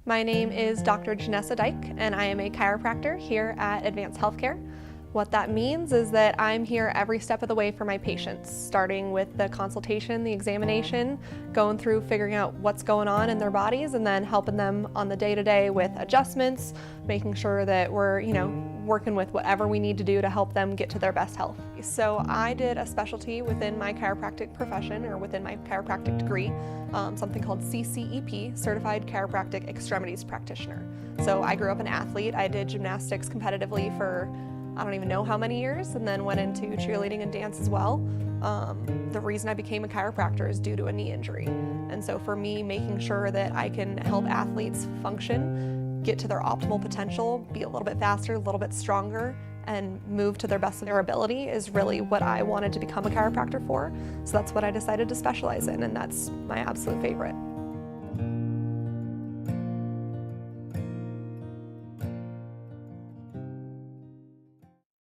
My name is Dr. Janessa Dyke, and I am a chiropractor here at Advance Healthcare. What that means is that I'm here every step of the way for my patients, starting with the consultation, the examination, going through figuring out what's going on in their bodies, and then helping them on the day-to-day with adjustments, making sure that we're, working with whatever we need to do to help them get to their best health. So I did a specialty within my chiropractic profession, or within my chiropractic degree, something called CCEP, Certified Chiropractic Extremities Practitioner. So I grew up an athlete. I did gymnastics competitively for I don't even know how many years, and then went into cheerleading and dance as well. The reason I became a chiropractor is due to a knee injury. And so for me, making sure that I can help athletes function, get to their optimal potential, be a little bit faster, a little bit stronger, and move to their best of their ability is really what I wanted to become a chiropractor for. So that's what I decided to specialize in, and that's my absolute favorite.